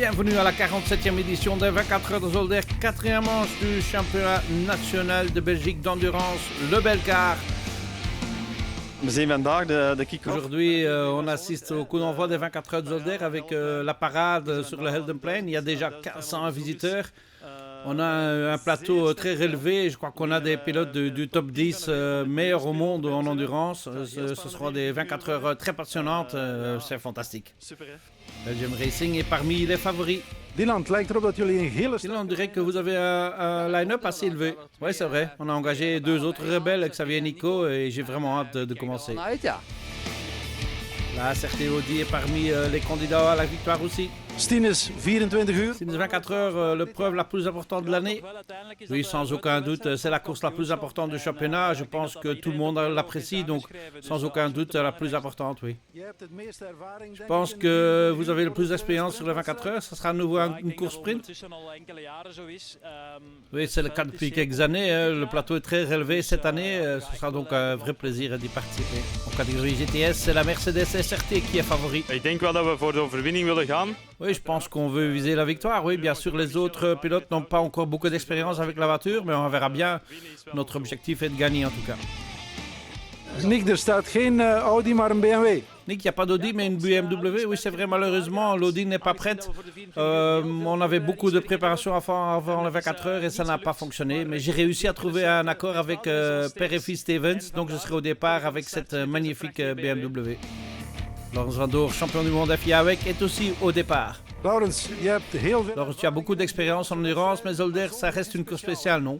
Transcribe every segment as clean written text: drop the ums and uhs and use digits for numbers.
Bienvenue à la 47e édition des 24 heures de Zolder, 4e manche du championnat national de Belgique d'endurance, le Belcar. Aujourd'hui, on assiste au coup d'envoi des 24 heures de Zolder avec la parade sur le Heldenplein. Il y a déjà 1500 visiteurs. On a un plateau très relevé. Je crois qu'on a des pilotes du top 10 meilleurs au monde en endurance. Ce seront des 24 heures très passionnantes. C'est fantastique. Belgium Racing est parmi les favoris. Dylan, het lijkt erop dat jullie een hele... Dylan, on dirait que vous avez un line-up assez élevé. Oui, c'est vrai. On a engagé 2 autres rebelles, Xavier et Nico, et j'ai vraiment hâte de commencer. La CRT Audi est parmi les candidats à la victoire aussi. Stines, 24 uur. Stines 24 heures, l'épreuve la plus importante de l'année. Oui, sans aucun doute, c'est la course la plus importante du championnat. Je pense que tout le monde l'apprécie, donc sans aucun doute la plus importante, oui. Je pense que vous avez le plus d'expérience sur les 24 heures. Ce sera à nouveau une course sprint. Oui, c'est le cas depuis quelques années. Le plateau est très relevé cette année. Ce sera donc un vrai plaisir d'y participer. En catégorie GTS, c'est la Mercedes SRT qui est favori. Ik denk wel dat we voor de overwinning willen gaan. Oui, je pense qu'on veut viser la victoire. Oui, bien sûr, les autres pilotes n'ont pas encore beaucoup d'expérience avec la voiture, mais on verra bien. Notre objectif est de gagner en tout cas. Nick, er staat geen Audi, maar een BMW. Nick, il n'y a pas d'Audi, mais une BMW. Oui, c'est vrai, malheureusement, l'Audi n'est pas prête. On avait beaucoup de préparation avant les 24 heures et ça n'a pas fonctionné. Mais j'ai réussi à trouver un accord avec père et fils Stevens, donc je serai au départ avec cette magnifique BMW. Laurens van Doorn, champion du monde FIA avec, est aussi au départ. Laurens, je hebt heel veel... Laurens, tu as beaucoup d'expérience en endurance, mais Zolder, ça reste une course spéciale, non?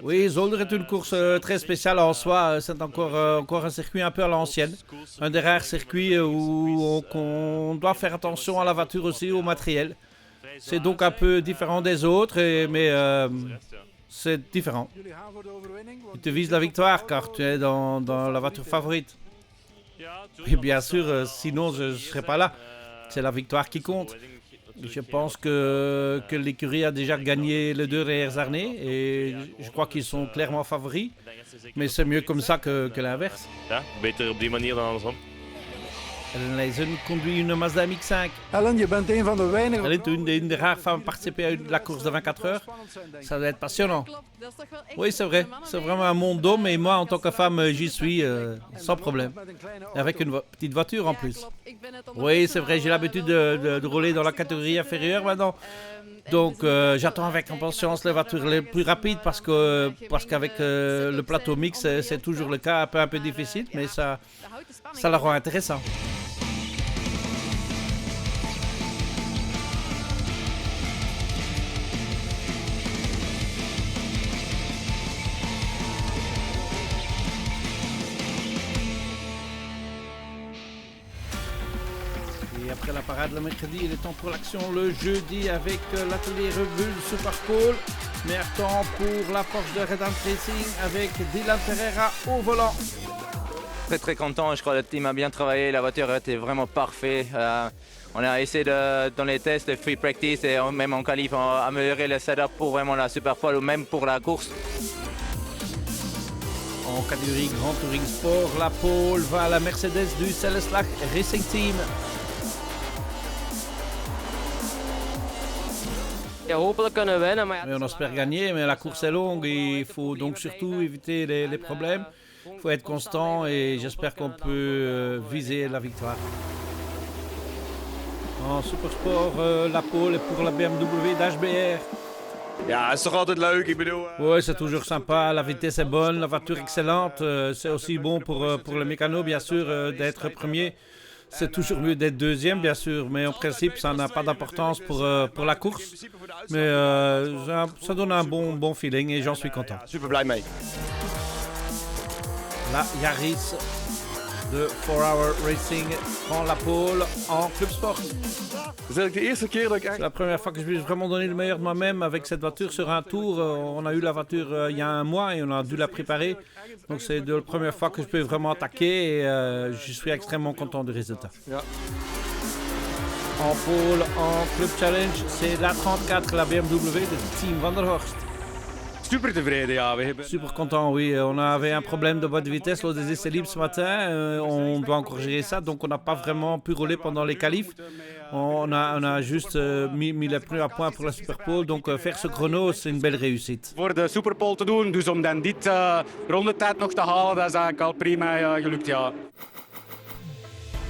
Oui, Zolder est une course très spéciale en soi. C'est encore un circuit un peu à l'ancienne. Un des rares circuits où on doit faire attention à la voiture aussi, au matériel. C'est donc un peu différent des autres, mais c'est différent. Tu te vises la victoire car tu es dans la voiture favorite. Et bien sûr, sinon je ne serais pas là. C'est la victoire qui compte. Je pense que l'écurie a déjà gagné les 2 dernières années et je crois qu'ils sont clairement favoris. Mais c'est mieux comme ça que l'inverse. Ja, beter op die manier dan andersom. Ellen Leijzen conduit une Mazda MX-5. Ellen, je bent een van de weinigen... Elle est une des rares femmes à participer à la course de 24 heures. Ça doit être passionnant. Oui, c'est vrai. C'est vraiment un monde d'hommes et moi, en tant que femme, j'y suis sans problème. Avec une petite voiture en plus. Oui, c'est vrai. J'ai l'habitude de rouler dans la catégorie inférieure maintenant. Donc, j'attends avec impatience les voitures les plus rapides parce qu'avec le plateau mix, c'est toujours le cas, un peu difficile, mais ça la rend intéressant. Après la parade le mercredi, il est temps pour l'action le jeudi avec l'atelier Revue Superpole. Meilleur temps pour la Porsche de Red Racing avec Dylan Ferreira au volant. Très content, je crois que le team a bien travaillé, la voiture était vraiment parfaite. On a essayé dans les tests de free practice et même en qualif, on a amélioré le setup pour vraiment la Superpole ou même pour la course. En catégorie Grand Touring Sport, la pole va à la Mercedes du Celleslach Racing Team. Mais on espère gagner, mais la course est longue et il faut donc surtout éviter les problèmes. Il faut être constant et j'espère qu'on peut viser la victoire. En Supersport, la pole est pour la BMW d'HBR. Ja, het is toch altijd leuk, ik bedoel... Oui, c'est toujours sympa, la vitesse est bonne, la voiture excellente. C'est aussi bon pour le mécano, bien sûr, d'être premier. C'est toujours mieux d'être deuxième, bien sûr, mais en principe, ça n'a pas d'importance pour la course. Mais ça donne un bon feeling et j'en suis content. Super blij mee. La Yaris de 4-Hour Racing prend la pole en Club Sport. C'est la première fois que je vais vraiment donner le meilleur de moi-même avec cette voiture sur un tour. On a eu la voiture il y a un mois et on a dû la préparer. Donc c'est la première fois que je peux vraiment attaquer et je suis extrêmement content du résultat. Ja. En pole, en Club Challenge, c'est la 34, la BMW de Team Van der Horst. super tevreden, ja. We hebben, Super content, oui. On avait un problème de boîte de vitesse lors des essais libres ce matin. On doit encore gérer ça, donc on n'a pas vraiment pu rouler pendant les qualifs. On a juste mis les pneus à point pour la Superpole. Donc faire ce chrono, c'est une belle réussite. voor de Superpole te doen, dus om dan dit rondetijd nog te halen, dat is eigenlijk al prima gelukt, ja.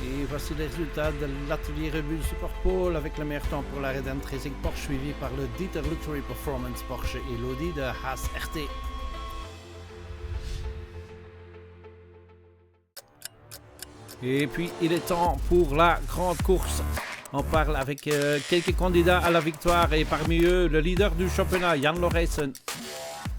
Et voici les résultats de l'atelier Red Bull Superpole avec le meilleur temps pour la Red Racing Porsche suivi par le Dieter Luxury Performance Porsche et l'Audi de Haas RT. Et puis il est temps pour la grande course. On parle avec quelques candidats à la victoire et parmi eux le leader du championnat, Jan Lorayson.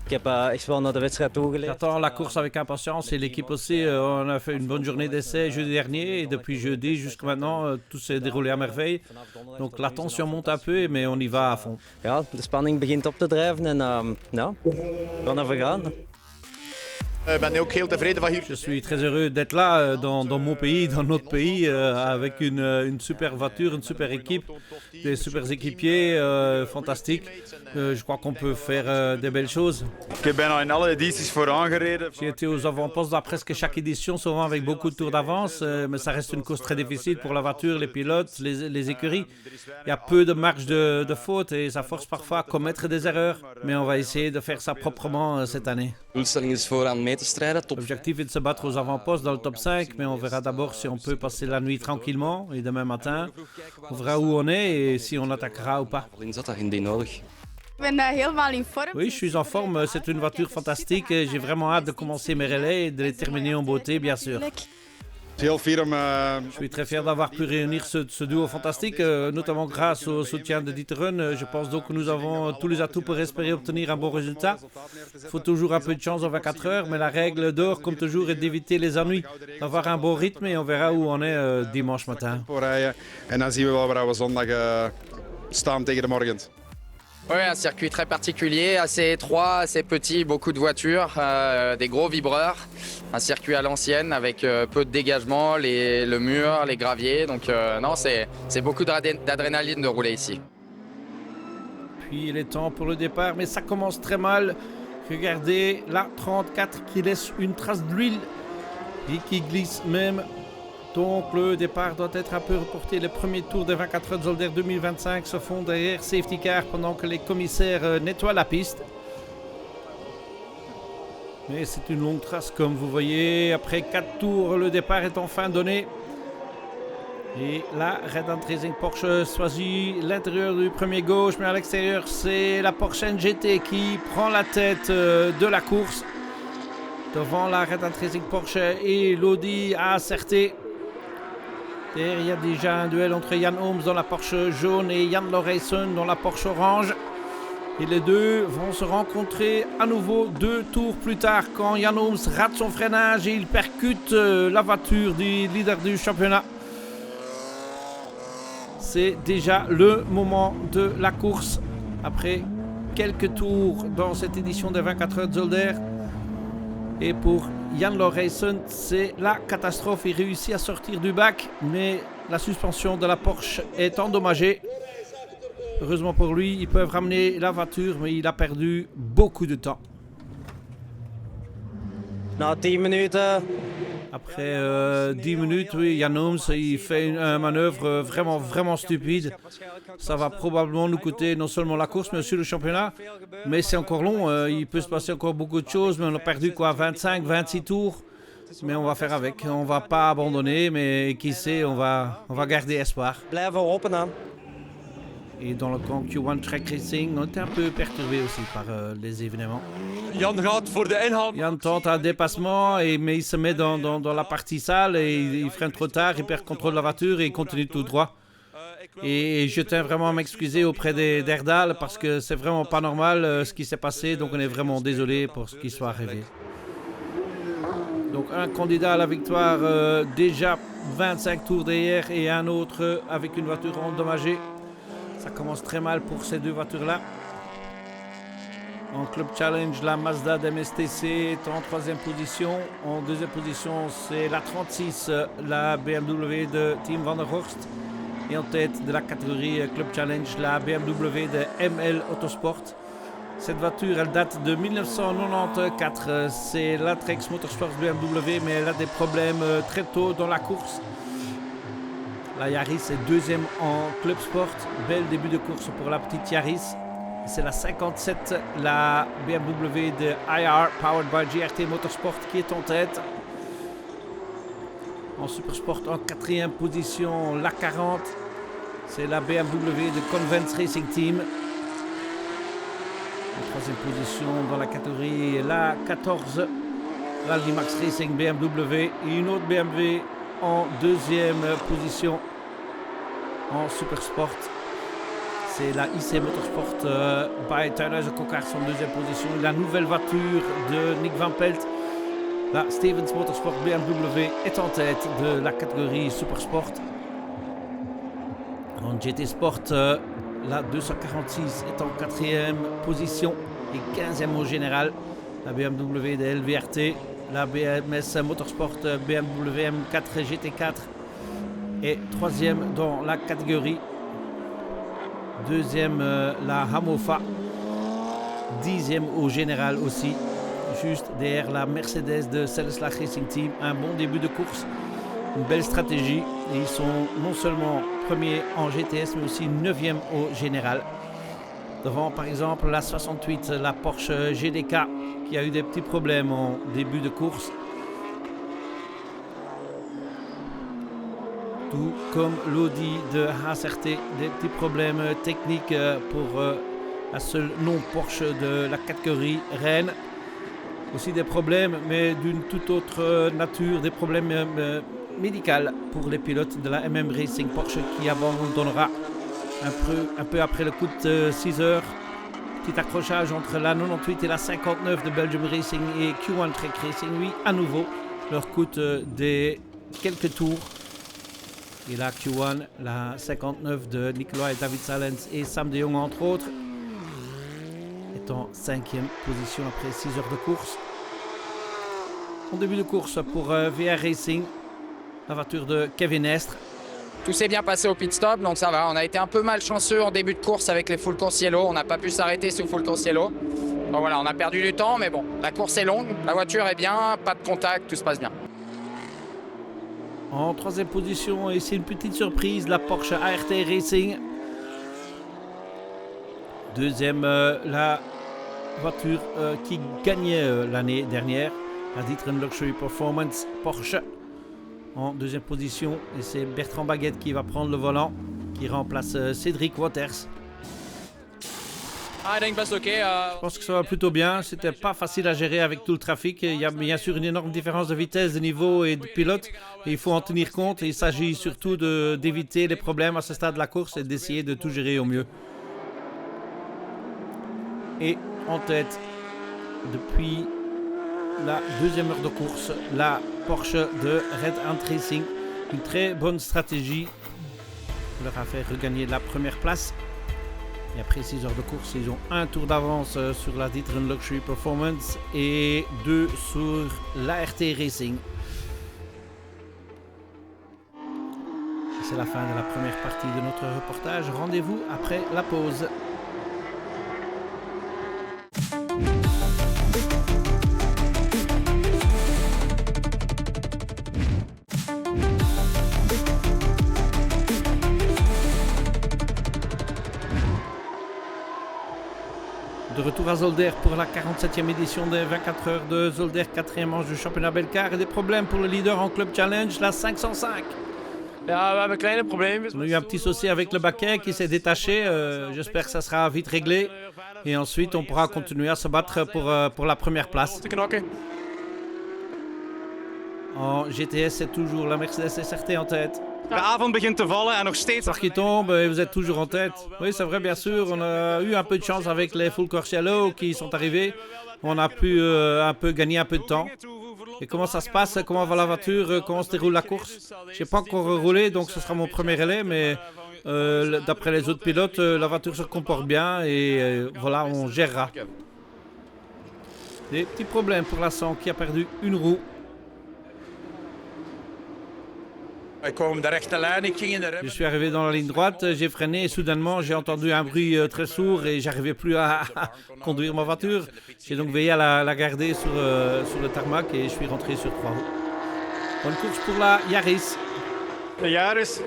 Ik heb echt wel naar de wedstrijd toegeleefd. J'attends la course avec impatience et l'équipe aussi. On a fait une bonne journée d'essai jeudi dernier et depuis jeudi jusqu'à maintenant, tout s'est déroulé à merveille. Donc la tension monte un peu, mais on y va à fond. Ja, de spanning begint op te drijven en ja, we gaan ervoor gaan. Je suis très heureux d'être là dans mon pays, dans notre pays, avec une super voiture, une super équipe, des super équipiers fantastiques. Je crois qu'on peut faire des belles choses. Ik heb bijna in alle edities vooraan gereden. J'ai été aux avant-postes dans presque chaque édition, souvent avec beaucoup de tours d'avance, mais ça reste une course très difficile pour la voiture, les pilotes, les écuries. Il y a peu de marge de faute et ça force parfois à commettre des erreurs, mais on va essayer de faire ça proprement cette année. Doelstelling is vooraan mee te strijden. L'objectif est de se battre aux avant-postes dans le top 5, mais on verra d'abord si on peut passer la nuit tranquillement et demain matin, on verra où on est et si on attaquera ou pas. Zat dat geen nodig. Oui, je suis en forme, c'est une voiture fantastique et j'ai vraiment hâte de commencer mes relais et de les terminer en beauté, bien sûr. Heel fier om... Je suis très fier d'avoir pu réunir ce duo fantastique, notamment grâce au soutien de D'Ieteren. Je pense donc que nous avons tous les atouts pour espérer obtenir un bon résultat. Il faut toujours un peu de chance en 24 heures, mais la règle d'or, comme toujours, est d'éviter les ennuis, d'avoir un bon rythme et on verra où on est dimanche matin. En dan zien we wel waar we zondag staan tegen de morgen. Oui, un circuit très particulier, assez étroit, assez petit, beaucoup de voitures, des gros vibreurs. Un circuit à l'ancienne avec peu de dégagement, le mur, les graviers. Donc non, c'est beaucoup d'adrénaline de rouler ici. Puis il est temps pour le départ, mais ça commence très mal. Regardez la 34 qui laisse une trace d'huile et qui glisse même. Donc le départ doit être un peu reporté. Les premiers tours des 24 heures de Zolder 2025 se font derrière safety car pendant que les commissaires nettoient la piste. Mais c'est une longue trace comme vous voyez. Après 4 tours, le départ est enfin donné. Et la Red Racing Porsche choisit l'intérieur du premier gauche, mais à l'extérieur c'est la Porsche NGT qui prend la tête de la course. Devant la Red Racing Porsche et l'Audi Haas RT. Derrière, il y a déjà un duel entre Jan Ooms dans la Porsche jaune et Jan Lorayson dans la Porsche orange. Et les deux vont se rencontrer à nouveau 2 tours plus tard quand Jan Ooms rate son freinage et il percute la voiture du leader du championnat. C'est déjà le moment de la course. Après quelques tours dans cette édition des 24 heures de Zolder. Et pour Jan Lorayson, c'est la catastrophe. Il réussit à sortir du bac, mais la suspension de la Porsche est endommagée. Heureusement pour lui, ils peuvent ramener la voiture, mais il a perdu beaucoup de temps. Na 10 minuten. Après 10 minutes, oui, Jan Ooms, il fait une manœuvre vraiment stupide. Ça va probablement nous coûter non seulement la course, mais aussi le championnat. Mais c'est encore long, il peut se passer encore beaucoup de choses. Mais on a perdu quoi, 25, 26 tours. Mais on va faire avec, on va pas abandonner, mais qui sait, on va garder espoir. Blijven hopen dan. Et dans le camp Q1 Track Racing, on était un peu perturbé aussi par les événements. Jan gaat voor de inhaal. Jan tente un dépassement, mais il se met dans la partie sale et il freine trop tard, il perd contrôle de la voiture et il continue tout droit. Et je tiens vraiment à m'excuser auprès d'Erdal parce que c'est vraiment pas normal ce qui s'est passé, donc on est vraiment désolé pour ce qui soit arrivé. Donc un candidat à la victoire déjà 25 tours derrière et un autre avec une voiture endommagée. Ça commence très mal pour ces deux voitures-là. En Club Challenge, la Mazda d'MSTC est en 3e position. En 2e position, c'est la 36, la BMW de Team Van der Horst. Et en tête de la catégorie Club Challenge, la BMW de ML Autosport. Cette voiture, elle date de 1994. C'est la Trex Motorsport BMW, mais elle a des problèmes très tôt dans la course. La Yaris est deuxième en Club Sport. Bel début de course pour la petite Yaris. C'est la 57, la BMW de IR, powered by GRT Motorsport, qui est en tête. En Supersport, en quatrième position, la 40. C'est la BMW de Convents Racing Team. En troisième position dans la catégorie, la 14, Rally Max Racing BMW. Et une autre BMW en deuxième position en Supersport. C'est la IC Motorsport by Turnhuizen Coquard en deuxième position. La nouvelle voiture de Nick Van Pelt, la Stevens Motorsport BMW, est en tête de la catégorie Supersport. En GT Sport, la 246 est en quatrième position et 15e au général. La BMW de LVRT, la BMS Motorsport BMW M4 GT4 est troisième dans la catégorie. Deuxième, la Hamofa. 10e au général aussi. Juste derrière la Mercedes de Selleslag Racing Team. Un bon début de course. Une belle stratégie. Et ils sont non seulement premiers en GTS, mais aussi 9e au général. Devant, par exemple, la 68, la Porsche GDK, qui a eu des petits problèmes en début de course. Tout comme l'Audi de HSRT, des petits problèmes techniques pour la seule non-Porsche de la catégorie Rennes. Aussi des problèmes, mais d'une toute autre nature, des problèmes médicaux pour les pilotes de la MM Racing Porsche qui abandonnera un peu après le coup de 6 heures. Petit accrochage entre la 98 et la 59 de Belgium Racing et Q1 Trek Racing. Oui, à nouveau, leur coûte des quelques tours. Et la Q1, la 59 de Nicolas et David Salens et Sam de Jong entre autres, est en 5e position après 6 heures de course. En début de course pour VR Racing, la voiture de Kevin Estre. Tout s'est bien passé au pit stop, donc ça va. On a été un peu malchanceux en début de course avec les full Coursiello. On n'a pas pu s'arrêter sous full Coursiello. Donc voilà, on a perdu du temps, mais bon, la course est longue, la voiture est bien, pas de contact, tout se passe bien. En troisième position, et c'est une petite surprise, la Porsche ART Racing. Deuxième, la voiture qui gagnait l'année dernière, la D'Ieteren Luxury Performance Porsche. En deuxième position, et c'est Bertrand Baguette qui va prendre le volant, qui remplace Cédric Waters. Je pense que ça va plutôt bien. C'était pas facile à gérer avec tout le trafic. Il y a bien sûr une énorme différence de vitesse, de niveau et de pilote. Et il faut en tenir compte. Il s'agit surtout d'éviter les problèmes à ce stade de la course et d'essayer de tout gérer au mieux. Et en tête, depuis la deuxième heure de course, la Porsche de Red Ant Racing. Une très bonne stratégie pour leur a fait regagner la première place. Et après 6 heures de course, ils ont un tour d'avance sur la D'Ieteren Luxury Performance et 2 sur l'ART Racing. C'est la fin de la première partie de notre reportage. Rendez-vous après la pause. De retour à Zolder pour la 47e édition des 24 heures de Zolder, 4e manche du championnat Belcar et des problèmes pour le leader en Club Challenge, la 505. On a eu un petit souci avec le baquet qui s'est détaché, j'espère que ça sera vite réglé et ensuite on pourra continuer à se battre pour la première place. En GTS, c'est toujours la Mercedes SRT en tête. De avond begint te vallen en nog steeds. Soir qui tombe et vous êtes toujours en tête. Oui, c'est vrai, bien sûr. On a eu un peu de chance avec les full Coursiello qui sont arrivés. On a pu gagner un peu de temps. Et comment ça se passe? Comment va la voiture? Comment se déroule la course? Je n'ai pas encore roulé, donc ce sera mon premier relais. Mais d'après les autres pilotes, la voiture se comporte bien et voilà, on gérera. Des petits problèmes pour la 100 qui a perdu une roue. Je suis arrivé dans la ligne droite, j'ai freiné et soudainement j'ai entendu un bruit très sourd et j'arrivais plus à conduire ma voiture. J'ai donc veillé à la garder sur le tarmac et je suis rentré sur 3 roues. Bonne course pour la Yaris. La Yaris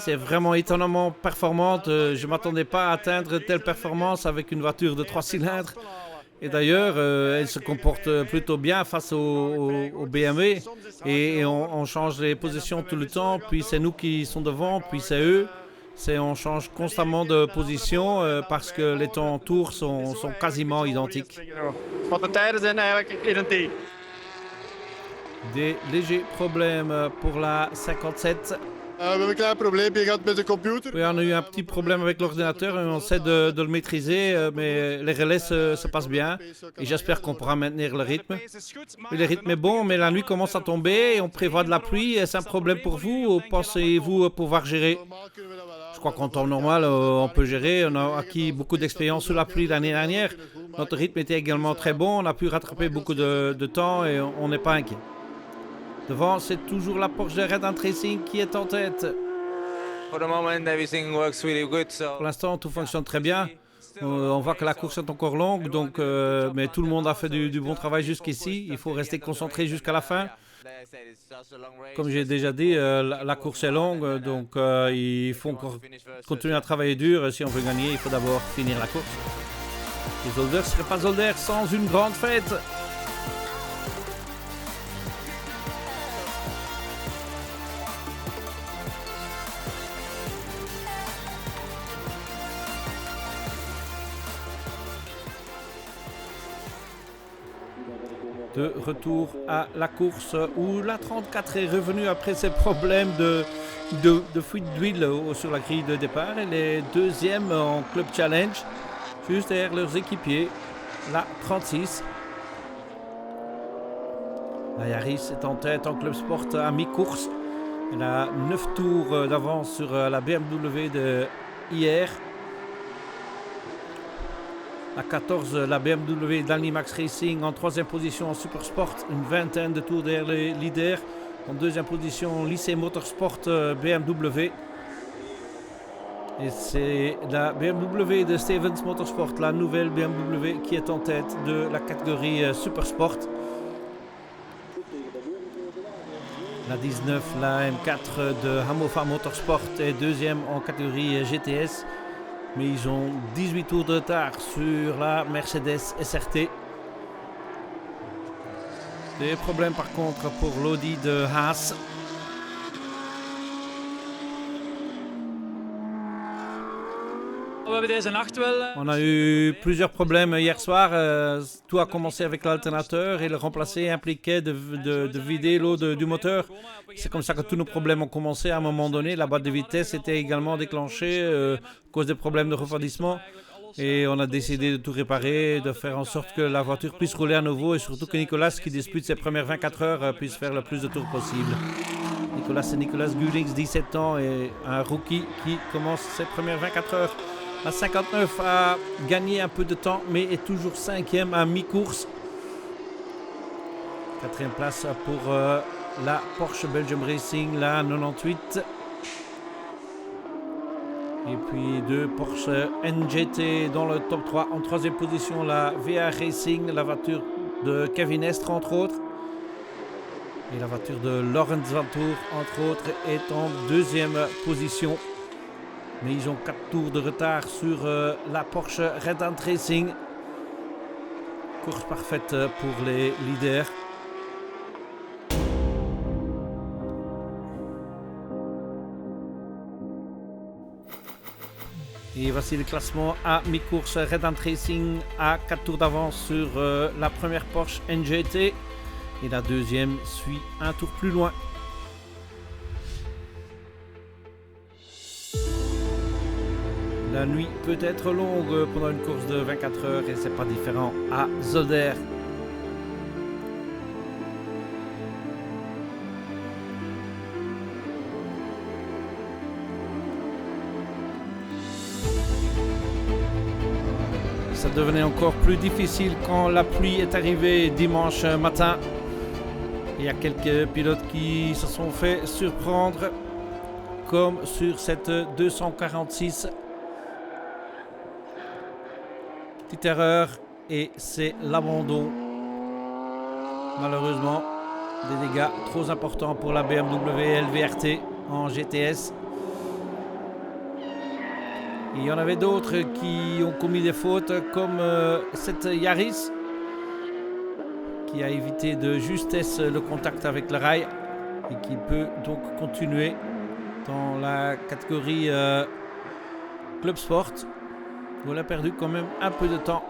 est vraiment étonnamment performante. Je ne m'attendais pas à atteindre telle performance avec une voiture de 3 cylindres. Et d'ailleurs, elle se comporte plutôt bien face au BMW. Et on change les positions tout le temps. Puis c'est nous qui sommes devant, puis c'est eux. On change constamment de position parce que les temps en tour sont quasiment identiques. Des légers problèmes pour la 57. We hebben een klein probleempje gehad met de computer. Oui, on a eu un petit problème avec l'ordinateur et on essaie de le maîtriser, mais les relais se passent bien et j'espère qu'on pourra maintenir le rythme. Oui, le rythme est bon, mais la nuit commence à tomber et on prévoit de la pluie. Est-ce un problème pour vous ou pensez-vous pouvoir gérer? Je crois qu'en temps normal, on peut gérer. On a acquis beaucoup d'expérience sous la pluie l'année dernière. Notre rythme était également très bon. On a pu rattraper beaucoup de temps et on n'est pas inquiet. Devant, c'est toujours la Porsche de Red Racing qui est en tête. Pour l'instant, tout fonctionne très bien. On voit que la course est encore longue, donc, mais tout le monde a fait du bon travail jusqu'ici. Il faut rester concentré jusqu'à la fin. Comme j'ai déjà dit, la course est longue, donc il faut encore continuer à travailler dur. Si on veut gagner, il faut d'abord finir la course. Les Zolder ne seraient pas Zolder sans une grande fête. De retour à la course où la 34 est revenue après ses problèmes de fuite d'huile sur la grille de départ. Elle est deuxième en Club Challenge, juste derrière leurs équipiers, la 36. La Yaris est en tête en Club Sport à mi-course. Elle a 9 tours d'avance sur la BMW de hier. La 14, la BMW d'Alnimax Racing en troisième position en Super Sport, une vingtaine de tours derrière les leaders. En deuxième position, Lycée Motorsport BMW. Et c'est la BMW de Stevens Motorsport, la nouvelle BMW qui est en tête de la catégorie Super Sport. La 19, la M4 de Hamofa Motorsport est deuxième en catégorie GTS. Mais ils ont 18 tours de retard sur la Mercedes SRT. Des problèmes par contre pour l'Audi de Haas. On a eu plusieurs problèmes hier soir. Tout a commencé avec l'alternateur et le remplacer impliquait de vider l'eau du moteur. C'est comme ça que tous nos problèmes ont commencé à un moment donné. La boîte de vitesse était également déclenchée à cause des problèmes de refroidissement. Et on a décidé de tout réparer, de faire en sorte que la voiture puisse rouler à nouveau et surtout que Nicolas, qui dispute ses premières 24 heures, puisse faire le plus de tours possible. Nicolas, c'est Nicolas Gulings, 17 ans et un rookie qui commence ses premières 24 heures. La 59 a gagné un peu de temps, mais est toujours 5e à mi-course. 4e place pour la Porsche Belgium Racing, la 98. Et puis 2 Porsche NGT dans le top 3. En 3e position, la VA Racing, la voiture de Kevin Estre, entre autres. Et la voiture de Laurens Vanthoor, entre autres, est en 2e position. Mais ils ont 4 tours de retard sur la Porsche Red Racing. Course parfaite pour les leaders. Et voici le classement à mi-course. Red Racing a 4 tours d'avance sur la première Porsche NGT. Et la deuxième suit un tour plus loin. La nuit peut être longue pendant une course de 24 heures et c'est pas différent à Zolder. Ça devenait encore plus difficile quand la pluie est arrivée dimanche matin. Il y a quelques pilotes qui se sont fait surprendre, comme sur cette 246. Petite erreur et c'est l'abandon. Malheureusement, des dégâts trop importants pour la BMW LVRT en GTS. Il y en avait d'autres qui ont commis des fautes, comme cette Yaris, qui a évité de justesse le contact avec le rail et qui peut donc continuer dans la catégorie Club Sport, où on a perdu quand même un peu de temps.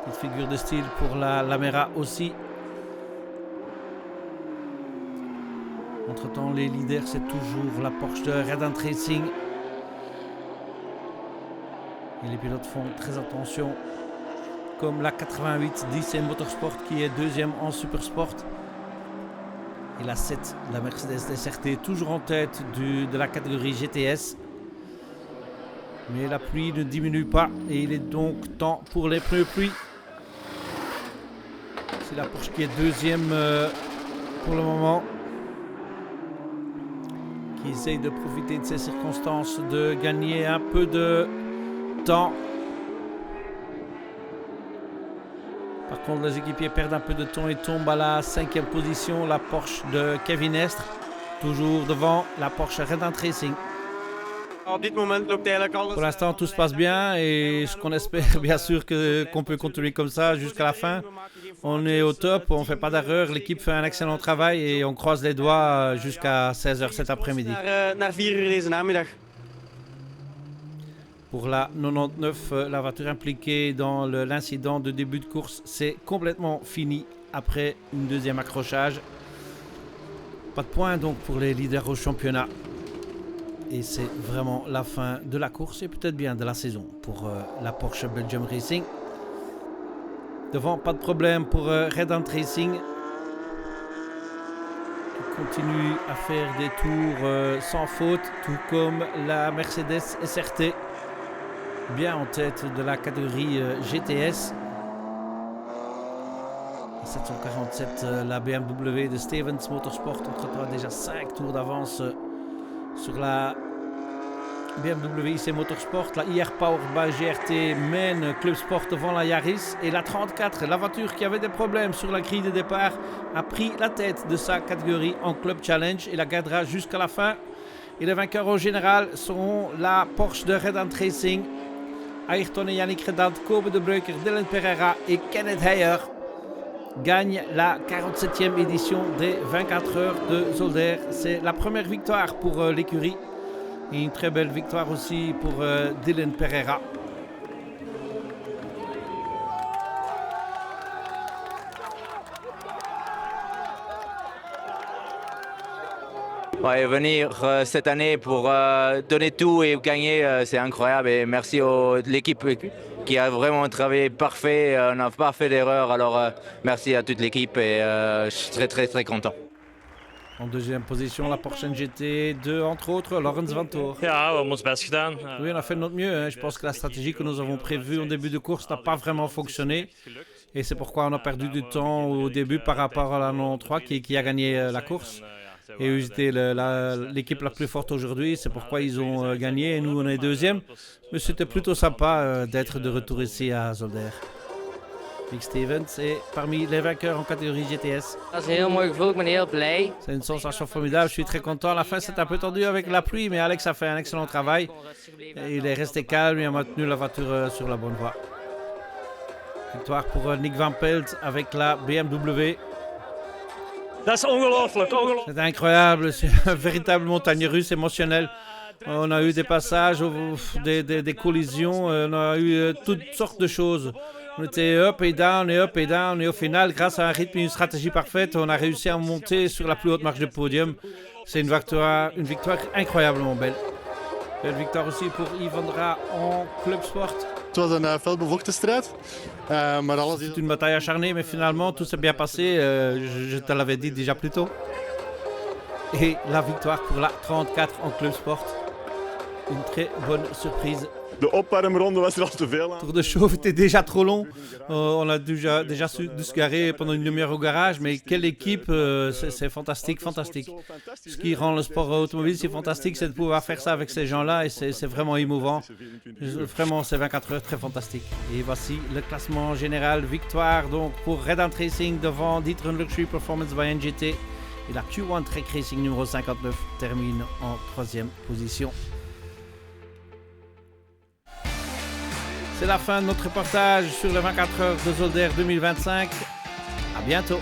Petite figure de style pour la Lamera aussi. Entre-temps, les leaders, c'est toujours la Porsche de Red Racing. Et les pilotes font très attention, comme la 88 DC Motorsport qui est deuxième en Super Sport. Et la 7, la Mercedes SRT, toujours en tête de la catégorie GTS. Mais la pluie ne diminue pas et il est donc temps pour les pneus pluie. C'est la Porsche qui est deuxième pour le moment, qui essaye de profiter de ces circonstances, de gagner un peu de temps. Par contre, les équipiers perdent un peu de temps et tombent à la 5e position. La Porsche de Kevin Estre, toujours devant la Porsche Red Racing. Pour l'instant, tout se passe bien et ce qu'on espère, bien sûr, qu'on peut continuer comme ça jusqu'à la fin. On est au top, on ne fait pas d'erreur, l'équipe fait un excellent travail et on croise les doigts jusqu'à 16h cet après-midi. Pour la 99, la voiture impliquée dans l'incident de début de course, c'est complètement fini après une deuxième accrochage. Pas de points donc pour les leaders au championnat. Et c'est vraiment la fin de la course et peut-être bien de la saison pour la Porsche Belgium Racing. Devant, pas de problème pour Red Racing. Qui continue à faire des tours sans faute, tout comme la Mercedes SRT. Bien en tête de la catégorie GTS. 747, la BMW de Stevens Motorsport. Entre-temps, déjà 5 tours d'avance sur la BMW IC Motorsport. La IR Power by GRT mène Club Sport devant la Yaris. Et la 34, la voiture qui avait des problèmes sur la grille de départ, a pris la tête de sa catégorie en Club Challenge et la gardera jusqu'à la fin. Et les vainqueurs au général seront la Porsche de Red Racing. Ayrton et Yannick Redant, Kobe de Breuker, Dylan Pereira et Kenneth Heyer gagnent la 47e édition des 24 heures de Zolder. C'est la première victoire pour l'écurie et une très belle victoire aussi pour Dylan Pereira. Ouais, venir cette année pour donner tout et gagner, c'est incroyable. Et merci à l'équipe qui a vraiment travaillé parfait. On n'a pas fait d'erreur. Alors merci à toute l'équipe et je suis très content. En deuxième position, la Porsche NGT 2, entre autres, Laurens Vanthoor. Ja, we hebben ons best gedaan. Oui, on a fait de notre mieux. Hein. Je pense que la stratégie que nous avons prévue en début de course n'a pas vraiment fonctionné. Et c'est pourquoi on a perdu du temps au début par rapport à la 93 qui a gagné la course. Et ils étaient l'équipe la plus forte aujourd'hui, c'est pourquoi ils ont gagné et nous on est deuxième. Mais c'était plutôt sympa d'être de retour ici à Zolder. Mick Stevens est parmi les vainqueurs en catégorie GTS. C'est une sensation formidable, je suis très content. À la fin c'est un peu tendu avec la pluie, mais Alex a fait un excellent travail. Et il est resté calme et a maintenu la voiture sur la bonne voie. Victoire pour Nick Van Pelt avec la BMW. C'est incroyable, c'est une véritable montagne russe émotionnelle. On a eu des passages, des collisions, on a eu toutes sortes de choses. On était up et down et up et down et au final, grâce à un rythme et une stratégie parfaite, on a réussi à monter sur la plus haute marche de podium. C'est une victoire incroyablement belle. Belle victoire aussi pour Yvondra en Club Sport. C'est une bataille acharnée, mais finalement tout s'est bien passé. Je te l'avais dit déjà plus tôt. Et la victoire pour la 34 en Club Sport. une très bonne surprise. De opwarmronde was al te veel Le tour de chauffe était déjà trop long. On a dû se garer pendant une demi-heure au garage, mais quelle équipe, c'est fantastique, fantastique. Ce qui rend le sport automobile si fantastique, c'est de pouvoir faire ça avec ces gens-là et c'est vraiment émouvant. Vraiment, c'est 24 heures très fantastique. Et voici le classement général. Victoire donc pour Red Ant Racing devant D'Ieteren Luxury Performance by NGT. Et la Q1 Trek Racing numéro 59 termine en 3e position. C'est la fin de notre reportage sur le 24 heures de Zolder 2025. À bientôt.